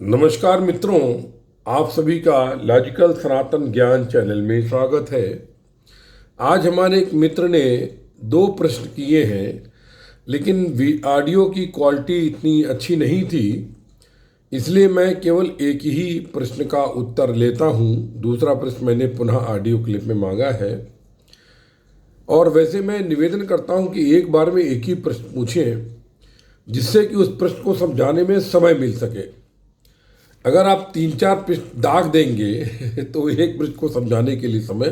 नमस्कार मित्रों, आप सभी का लॉजिकल सनातन ज्ञान चैनल में स्वागत है। आज हमारे एक मित्र ने दो प्रश्न किए हैं, लेकिन ऑडियो की क्वालिटी इतनी अच्छी नहीं थी, इसलिए मैं केवल एक ही प्रश्न का उत्तर लेता हूं। दूसरा प्रश्न मैंने पुनः ऑडियो क्लिप में मांगा है। और वैसे मैं निवेदन करता हूं कि एक बार में एक ही प्रश्न पूछें, जिससे कि उस प्रश्न को समझाने में समय मिल सके। अगर आप 3-4 पृष्ठ दाग देंगे तो एक पृष्ठ को समझाने के लिए समय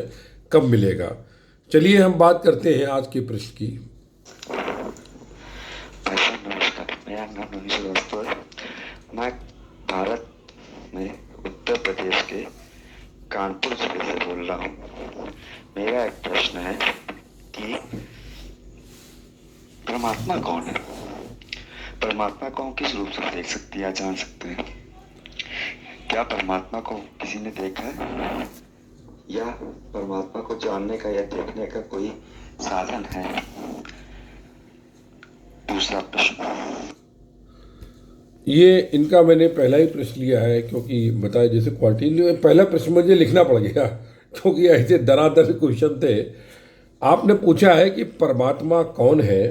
कम मिलेगा। चलिए हम बात करते हैं आज के पृष्ठ की। नमस्कार, मेरा नाम मनीष श्रीवास्तव है। मैं भारत में उत्तर प्रदेश के कानपुर जिले से बोल रहा हूँ। मेरा एक प्रश्न है कि परमात्मा कौन है? परमात्मा को हम किस रूप से देख सकते हैं या जान सकते हैं? क्या परमात्मा को किसी ने देखा है या परमात्मा को जानने का या देखने का कोई साधन है? दूसरा प्रश्न, ये इनका मैंने पहला ही प्रश्न लिया है, क्योंकि बताया जैसे क्वालिटी पहला प्रश्न मुझे लिखना पड़ गया, क्योंकि ऐसे दरादर क्वेश्चन थे। आपने पूछा है कि परमात्मा कौन है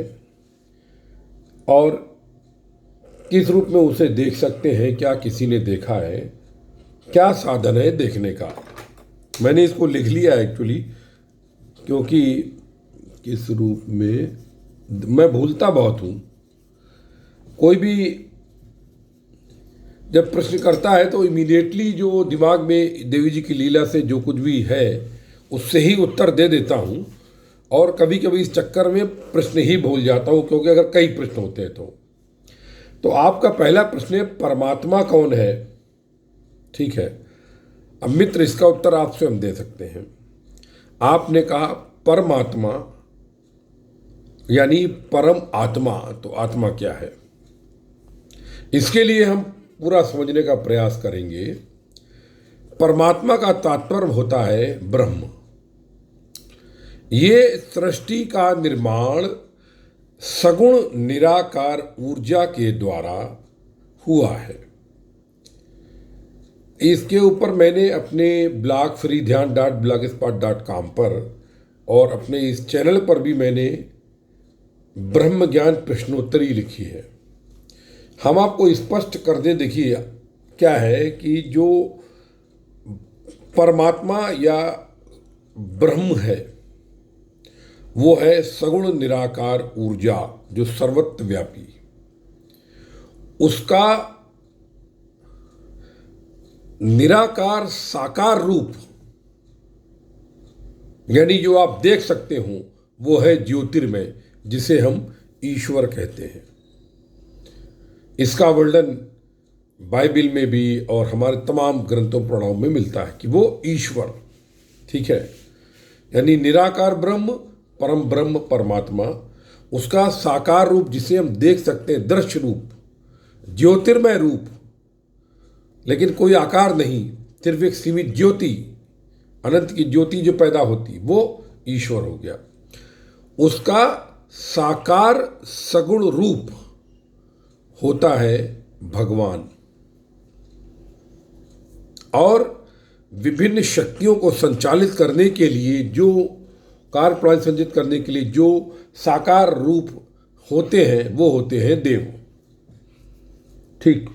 और किस रूप में उसे देख सकते हैं, क्या किसी ने देखा है, क्या साधन है देखने का। मैंने इसको लिख लिया एक्चुअली, क्योंकि किस रूप में मैं भूलता बहुत हूँ। कोई भी जब प्रश्न करता है तो इमीडिएटली जो दिमाग में देवी जी की लीला से जो कुछ भी है उससे ही उत्तर दे देता हूँ, और कभी कभी इस चक्कर में प्रश्न ही भूल जाता हूँ, क्योंकि अगर कई प्रश्न होते हैं तो आपका पहला प्रश्न है परमात्मा कौन है। ठीक है, अब मित्र इसका उत्तर आप स्वयं दे सकते हैं। आपने कहा परमात्मा यानी परम आत्मा, तो आत्मा क्या है, इसके लिए हम पूरा समझने का प्रयास करेंगे। परमात्मा का तात्पर्य होता है ब्रह्म। ये सृष्टि का निर्माण सगुण निराकार ऊर्जा के द्वारा हुआ है। इसके ऊपर मैंने अपने ब्लॉग freedhyan.blogspot.com पर और अपने इस चैनल पर भी मैंने ब्रह्म ज्ञान प्रश्नोत्तरी लिखी है। हम आपको स्पष्ट कर दें, देखिए क्या है कि जो परमात्मा या ब्रह्म है वो है सगुण निराकार ऊर्जा, जो सर्वत्र व्यापी। उसका निराकार साकार रूप यानी जो आप देख सकते हो वो है ज्योतिर्मय, जिसे हम ईश्वर कहते हैं। इसका वर्णन बाइबल में भी और हमारे तमाम ग्रंथों पुराणों में मिलता है कि वो ईश्वर, ठीक है, यानी निराकार ब्रह्म, परम ब्रह्म परमात्मा, उसका साकार रूप जिसे हम देख सकते हैं, दृश्य रूप, ज्योतिर्मय रूप, लेकिन कोई आकार नहीं, सिर्फ एक सीमित ज्योति, अनंत की ज्योति जो पैदा होती, वो ईश्वर हो गया। उसका साकार सगुण रूप होता है भगवान, और विभिन्न शक्तियों को संचालित करने के लिए, जो कार्य प्रणाली संचालित करने के लिए जो साकार रूप होते हैं वो होते हैं देव। ठीक,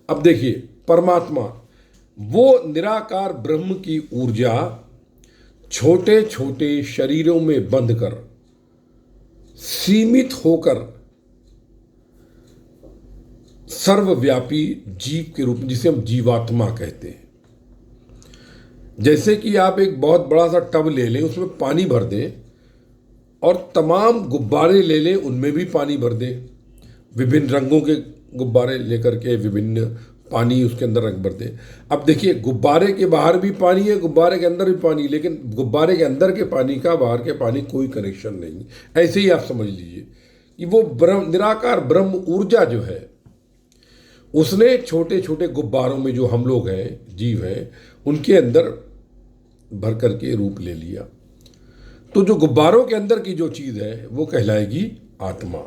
अब देखिए परमात्मा वो निराकार ब्रह्म की ऊर्जा छोटे छोटे शरीरों में बंध कर सीमित होकर सर्वव्यापी जीव के रूप में, जिसे हम जीवात्मा कहते हैं। जैसे कि आप एक बहुत बड़ा सा टब ले लें, उसमें पानी भर दें, और तमाम गुब्बारे ले लें, उनमें भी पानी भर दें, विभिन्न रंगों के गुब्बारे लेकर के विभिन्न पानी उसके अंदर रंग भर दें। अब देखिए गुब्बारे के बाहर भी पानी है, गुब्बारे के अंदर भी पानी, लेकिन गुब्बारे के अंदर के पानी का बाहर के पानी कोई कनेक्शन नहीं। ऐसे ही आप समझ लीजिए कि वो निराकार ब्रह्म ऊर्जा जो है, उसने छोटे छोटे गुब्बारों में, जो हम लोग हैं, जीव हैं, उनके अंदर भर करके रूप ले लिया। तो जो गुब्बारों के अंदर की जो चीज़ है वो कहलाएगी आत्मा।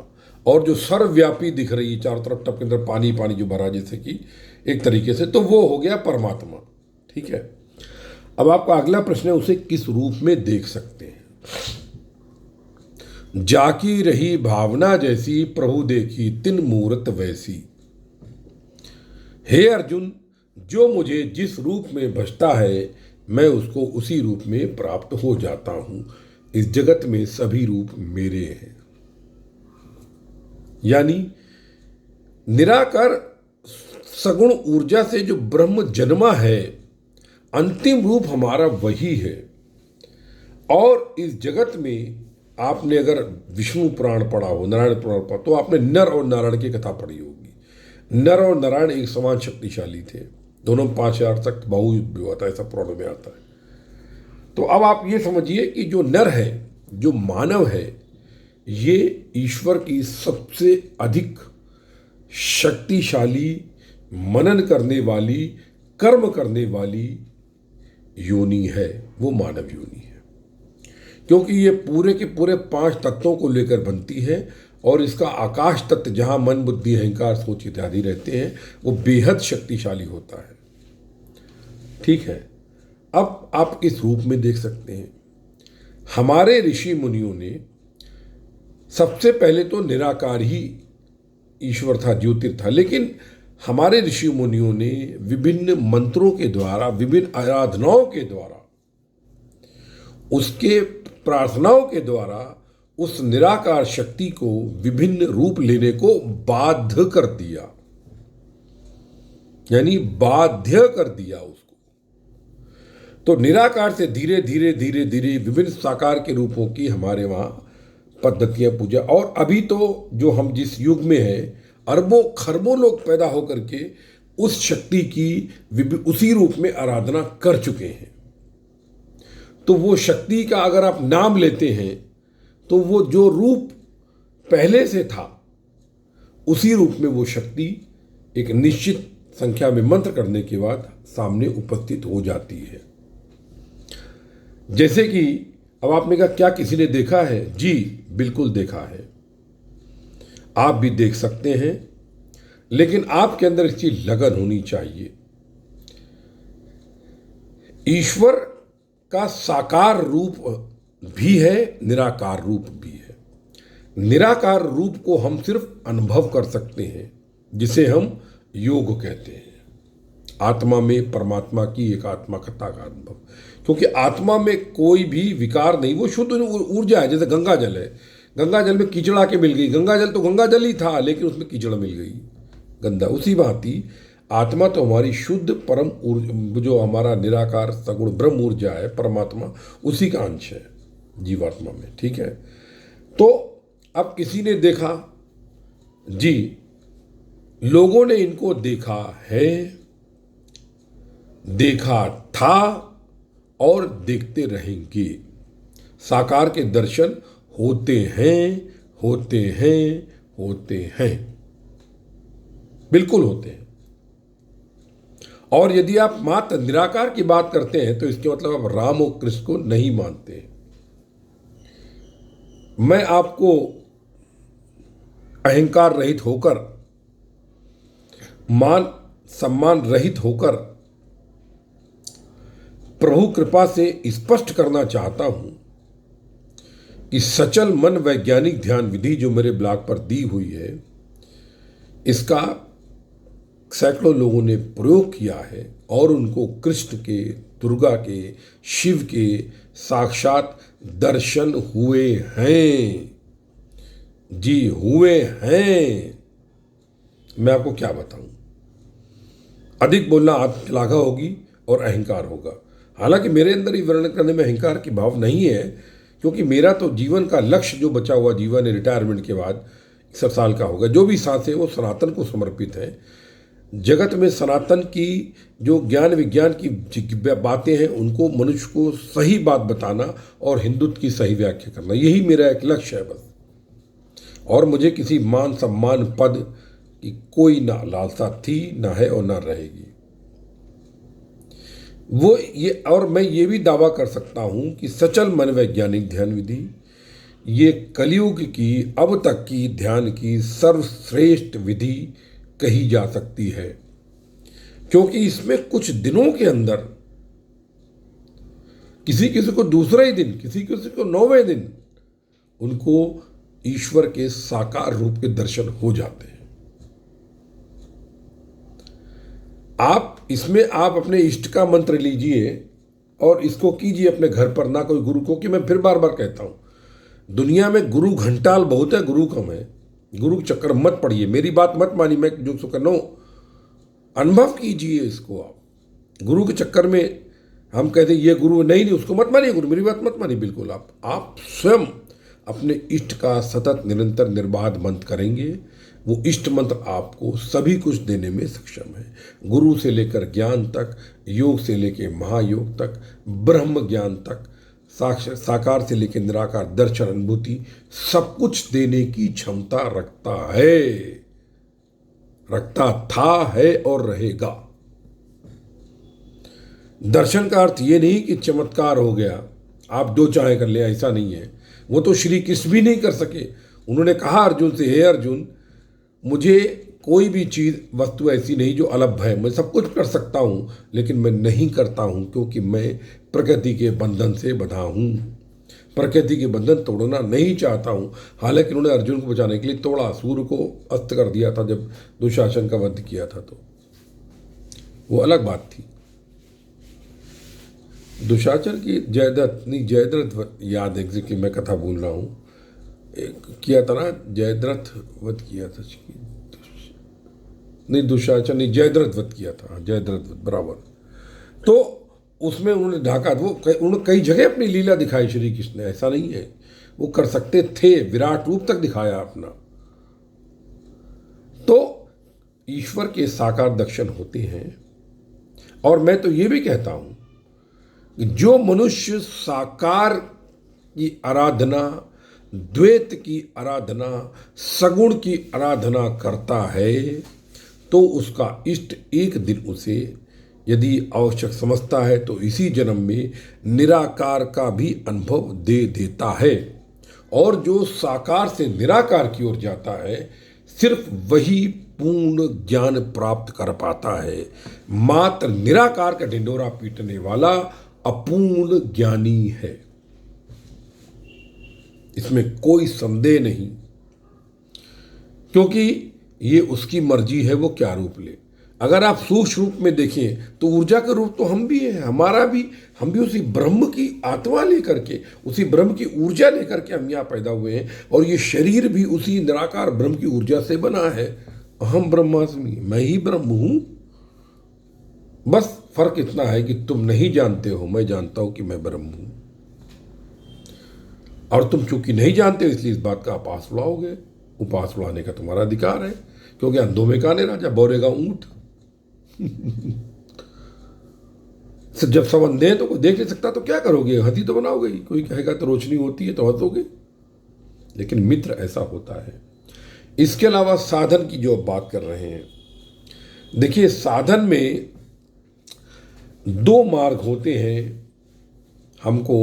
और जो सर्वव्यापी दिख रही है, चारों तरफ टब के अंदर पानी पानी जो भरा जैसे कि एक तरीके से, तो वो हो गया परमात्मा। ठीक है। अब आपका अगला प्रश्न है, उसे किस रूप में देख सकते हैं? जाकी रही भावना जैसी, प्रभु देखी तिन मूरत वैसी। हे अर्जुन, जो मुझे जिस रूप में भजता है, मैं उसको उसी रूप में प्राप्त हो जाता हूं। इस जगत में सभी रूप मेरे हैं। यानी निराकार सगुण ऊर्जा से जो ब्रह्म जन्मा है, अंतिम रूप हमारा वही है। और इस जगत में आपने अगर विष्णु पुराण पढ़ा हो, नारायण पुराण पढ़ा, तो आपने नर और नारायण की कथा पढ़ी होगी। नर और नारायण एक समान शक्तिशाली थे, दोनों 5000 तक बहुयुद्ध भी हुआ था, ऐसा पुराण में आता है। तो अब आप ये समझिए कि जो नर है, जो मानव है, ये ईश्वर की सबसे अधिक शक्तिशाली, मनन करने वाली, कर्म करने वाली योनि है। वो मानव योनि है, क्योंकि ये पूरे के पूरे 5 तत्वों को लेकर बनती है। और इसका आकाश तत्व, जहाँ मन बुद्धि अहंकार सोच इत्यादि रहते हैं, वो बेहद शक्तिशाली होता है। ठीक है। अब आप इस रूप में देख सकते हैं। हमारे ऋषि मुनियों ने सबसे पहले तो निराकार ही ईश्वर था, ज्योतिर था, लेकिन हमारे ऋषि मुनियों ने विभिन्न मंत्रों के द्वारा, विभिन्न आराधनाओं के द्वारा, उसके प्रार्थनाओं के द्वारा उस निराकार शक्ति को विभिन्न रूप लेने को बाध्य कर दिया। यानी बाध्य कर दिया उसको। तो निराकार से धीरे धीरे धीरे धीरे विभिन्न साकार के रूपों की हमारे वहां पद्धतियां, पूजा। और अभी तो जो हम जिस युग में हैं, अरबों खरबों लोग पैदा होकर के उस शक्ति की उसी रूप में आराधना कर चुके हैं। तो वो शक्ति का अगर आप नाम लेते हैं, तो वो जो रूप पहले से था, उसी रूप में वो शक्ति एक निश्चित संख्या में मंत्र करने के बाद सामने उपस्थित हो जाती है। जैसे कि अब आपने कहा क्या किसी ने देखा है? जी बिल्कुल देखा है, आप भी देख सकते हैं, लेकिन आपके अंदर इसकी लगन होनी चाहिए। ईश्वर का साकार रूप भी है, निराकार रूप भी है। निराकार रूप को हम सिर्फ अनुभव कर सकते हैं, जिसे हम योग कहते हैं। आत्मा में परमात्मा की एकात्मकता का अनुभव, क्योंकि आत्मा में कोई भी विकार नहीं, वो शुद्ध ऊर्जा है। जैसे गंगा जल है, गंगा जल में कीचड़ आके मिल गई, गंगा जल तो गंगा जल ही था, लेकिन उसमें कीचड़ मिल गई, गंदा। उसी भांति आत्मा तो हमारी शुद्ध परम ऊर्जा, जो हमारा निराकार सगुण ब्रह्म ऊर्जा है, परमात्मा, उसी का अंश है जीवात्मा में। ठीक है। तो अब किसी ने देखा, जी लोगों ने इनको देखा है, देखा था और देखते रहेंगे। साकार के दर्शन होते हैं, होते हैं, होते हैं, बिल्कुल होते हैं। और यदि आप मात्र निराकार की बात करते हैं, तो इसके मतलब आप राम और कृष्ण को नहीं मानते। मैं आपको अहंकार रहित होकर, मान सम्मान रहित होकर, प्रभु कृपा से स्पष्ट करना चाहता हूं कि सचल मन वैज्ञानिक ध्यान विधि जो मेरे ब्लॉग पर दी हुई है, इसका सैकड़ों लोगों ने प्रयोग किया है और उनको कृष्ण के, दुर्गा के, शिव के साक्षात दर्शन हुए हैं। जी हुए हैं। मैं आपको क्या बताऊं, अधिक बोलना आत्मश्लाघा होगी और अहंकार होगा। हालांकि मेरे अंदर ही वर्णन करने में अहंकार की भाव नहीं है, क्योंकि मेरा तो जीवन का लक्ष्य, जो बचा हुआ जीवन है रिटायरमेंट के बाद 61 साल का होगा, जो भी सांसें वो सनातन को समर्पित है। जगत में सनातन की जो ज्ञान विज्ञान की बातें हैं, उनको मनुष्य को सही बात बताना और हिंदुत्व की सही व्याख्या करना, यही मेरा एक लक्ष्य है बस। और मुझे किसी मान सम्मान पद की कोई ना लालसा थी, ना है और ना रहेगी। वो ये, और मैं ये भी दावा कर सकता हूं कि सचल मन वैज्ञानिक ध्यान विधि ये कलयुग की अब तक की ध्यान की सर्वश्रेष्ठ विधि कही जा सकती है, क्योंकि इसमें कुछ दिनों के अंदर किसी किसी को दूसरे ही दिन, किसी किसी को 9वें दिन उनको ईश्वर के साकार रूप के दर्शन हो जाते हैं। आप अपने इष्ट का मंत्र लीजिए और इसको कीजिए अपने घर पर, ना कोई गुरु को। कि मैं फिर बार बार कहता हूं, दुनिया में गुरु घंटाल बहुत है, गुरु कम है। गुरु के चक्कर मत पड़िए, मेरी बात मत मानिए, मैं जो सो करो अनुभव कीजिए इसको। आप गुरु के चक्कर में हम कहते ये गुरु नहीं, उसको मत मानिए, गुरु मेरी बात मत मानिए बिल्कुल। आप स्वयं अपने इष्ट का सतत निरंतर निर्बाध मंत्र करेंगे, वो इष्ट मंत्र आपको सभी कुछ देने में सक्षम है। गुरु से लेकर ज्ञान तक, योग से लेकर महायोग तक, ब्रह्म ज्ञान तक, साकार से लेकर निराकार दर्शन अनुभूति, सब कुछ देने की क्षमता रखता है, रखता था, है और रहेगा। दर्शन का अर्थ ये नहीं कि चमत्कार हो गया, आप जो चाहे कर ले, ऐसा नहीं है। वो तो श्री कृष्ण भी नहीं कर सके। उन्होंने कहा अर्जुन से, हे अर्जुन, मुझे कोई भी चीज़ वस्तु ऐसी नहीं जो अलभ है, मैं सब कुछ कर सकता हूँ, लेकिन मैं नहीं करता हूँ क्योंकि मैं प्रकृति के बंधन से बंधा हूँ, प्रकृति के बंधन तोड़ना नहीं चाहता हूँ। हालांकि उन्होंने अर्जुन को बचाने के लिए तोड़ा, सूर्य को अस्त कर दिया था जब दुशासन का वध किया था, तो वो अलग बात थी। दुशासन की जयद्रथ याद एग्जैक्टली मैं कथा भूल रहा हूँ, किया था ना, जयद्रथ वध किया था, नहीं दुशासन नहीं, जयद्रथ वध किया था, जयद्रथ वध बराबर। तो उसमें उन्होंने ढाका, वो उन्होंने कई जगह अपनी लीला दिखाई श्री कृष्ण ने, ऐसा नहीं है, वो कर सकते थे, विराट रूप तक दिखाया अपना। तो ईश्वर के साकार दर्शन होते हैं। और मैं तो ये भी कहता हूं कि जो मनुष्य साकार की आराधना, द्वैत की आराधना, सगुण की आराधना करता है, तो उसका इष्ट एक दिन उसे यदि आवश्यक समझता है तो इसी जन्म में निराकार का भी अनुभव दे देता है। और जो साकार से निराकार की ओर जाता है, सिर्फ वही पूर्ण ज्ञान प्राप्त कर पाता है। मात्र निराकार का ढिंडोरा पीटने वाला अपूर्ण ज्ञानी है, इसमें कोई संदेह नहीं, क्योंकि ये उसकी मर्जी है वो क्या रूप ले। अगर आप सूक्ष्म रूप में देखें तो ऊर्जा का रूप तो हम भी हैं, हम भी उसी ब्रह्म की आत्मा लेकर के, उसी ब्रह्म की ऊर्जा लेकर के हम यहाँ पैदा हुए हैं। और ये शरीर भी उसी निराकार ब्रह्म की ऊर्जा से बना है। अहम ब्रह्मास्मि, मैं ही ब्रह्म हूं। बस फर्क इतना है कि तुम नहीं जानते हो, मैं जानता हूं कि मैं ब्रह्म हूं। और तुम चूंकि नहीं जानते हो, इसलिए इस बात का उपास उड़ाओगे। उपास उड़ाने का तुम्हारा अधिकार है, क्योंकि अंधों में काने राजा, बोरेगा ऊंट। जब सब अंधे हैं तो कोई देख नहीं सकता तो क्या करोगे, हंसी तो बनाओगे ही। कोई कहेगा तो रोशनी होती है तो हंसोगे, लेकिन मित्र ऐसा होता है। इसके अलावा साधन की जो बात कर रहे हैं, देखिए साधन में दो मार्ग होते हैं हमको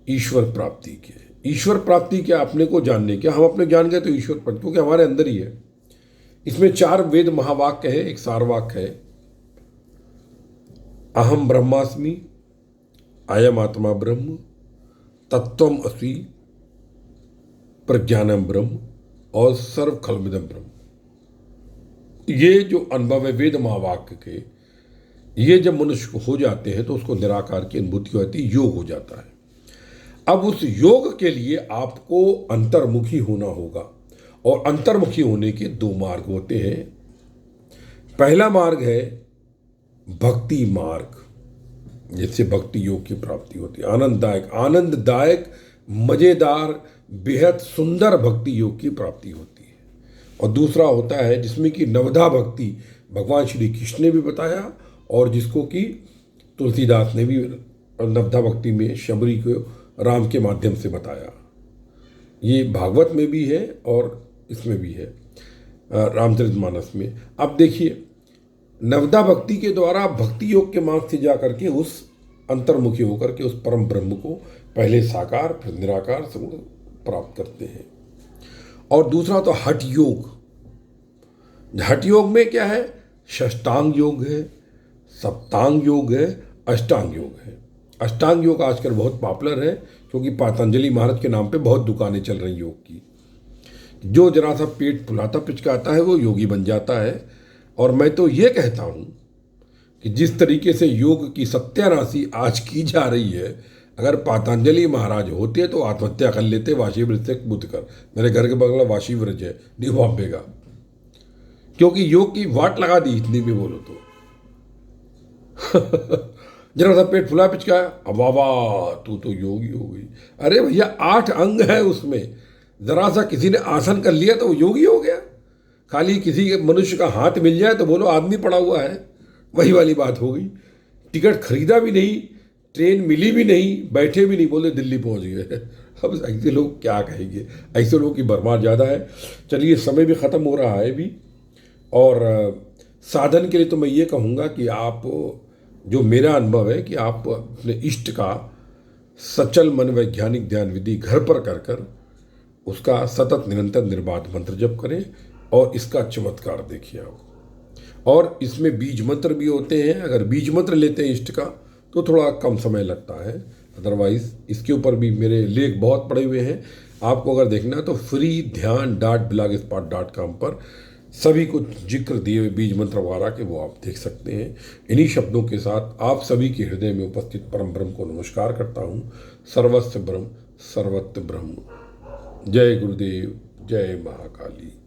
ईश्वर प्राप्ति के। ईश्वर प्राप्ति क्या, अपने को जानने के। हम अपने जान गए तो ईश्वर प्राप्ति, क्योंकि हमारे अंदर ही है। इसमें 4 वेद महावाक्य है, एक सारवाक्य है, अहम ब्रह्मास्मि, अयम आत्मा ब्रह्म, तत्वम असि, प्रज्ञानम ब्रह्म और सर्व खलमिदम ब्रह्म। ये जो अनुभव है वेद महावाक्य के, ये जब मनुष्य को हो जाते हैं तो उसको निराकार की अनुभूति होती है, योग हो जाता है। अब उस योग के लिए आपको अंतर्मुखी होना होगा, और अंतर्मुखी होने के 2 मार्ग होते हैं। पहला मार्ग है भक्ति मार्ग, जिससे भक्ति योग की प्राप्ति होती है। आनंददायक मजेदार बेहद सुंदर भक्ति योग की प्राप्ति होती है। और दूसरा होता है जिसमें कि नवधा भक्ति भगवान श्री कृष्ण ने भी बताया, और जिसको कि तुलसीदास ने भी नवधा भक्ति में शबरी को राम के माध्यम से बताया। ये भागवत में भी है और इसमें भी है, रामचरितमानस में। अब देखिए, नवदा भक्ति के द्वारा भक्ति योग के मार्ग से जा करके उस अंतर्मुखी होकर के उस परम ब्रह्म को पहले साकार फिर निराकार से प्राप्त करते हैं। और दूसरा तो हठ योग। हठ योग में क्या है? षष्टांग योग है, सप्तांग योग है, अष्टांग योग है। अष्टांग योग आजकल बहुत पॉपुलर है क्योंकि पतंजलि महाराज के नाम पे बहुत दुकानें चल रही योग की। जो जरा सा पेट फुलाता पिचकाता है वो योगी बन जाता है। और मैं तो ये कहता हूँ कि जिस तरीके से योग की सत्यानाशी आज की जा रही है, अगर पतंजलि महाराज होते तो आत्महत्या कर लेते। वाशी व्रज से बुद्ध कर, मेरे घर के बगल वाशी व्रज है, न्यू बॉम्बे का, क्योंकि योग की वाट लगा दी इतनी भी बोलो तो। जरा सा पेट फुला पिचकाया, अब वाह तू तो योगी हो गई। अरे भैया 8 अंग है उसमें, जरा सा किसी ने आसन कर लिया तो वो योगी हो गया। खाली किसी के मनुष्य का हाथ मिल जाए तो बोलो आदमी पड़ा हुआ है, वही वाली बात हो गई। टिकट खरीदा भी नहीं, ट्रेन मिली भी नहीं, बैठे भी नहीं, बोले दिल्ली पहुंच गए। अब ऐसे लोग क्या कहेंगे? ऐसे लोगों की भरमार ज़्यादा है। चलिए समय भी ख़त्म हो रहा है भी। और साधन के लिए तो मैं ये कहूँगा कि आप, जो मेरा अनुभव है कि आप अपने इष्ट का सचल मन वैज्ञानिक ध्यान विधि घर पर कर कर उसका सतत निरंतर निर्बाध मंत्र जप करें और इसका चमत्कार देखिए आप। और इसमें बीज मंत्र भी होते हैं। अगर बीज मंत्र लेते हैं इष्ट का तो थोड़ा कम समय लगता है, अदरवाइज इसके ऊपर भी मेरे लेख बहुत पड़े हुए हैं। आपको अगर देखना है तो free-dhyan.blogspot.com पर सभी कुछ जिक्र दिए हुए बीज मंत्र वगैरह के वो आप देख सकते हैं। इन्हीं शब्दों के साथ आप सभी के हृदय में उपस्थित परम ब्रह्म को नमस्कार करता हूँ। सर्वस्व ब्रह्म सर्वत्र ब्रह्म। जय गुरुदेव, जय महाकाली।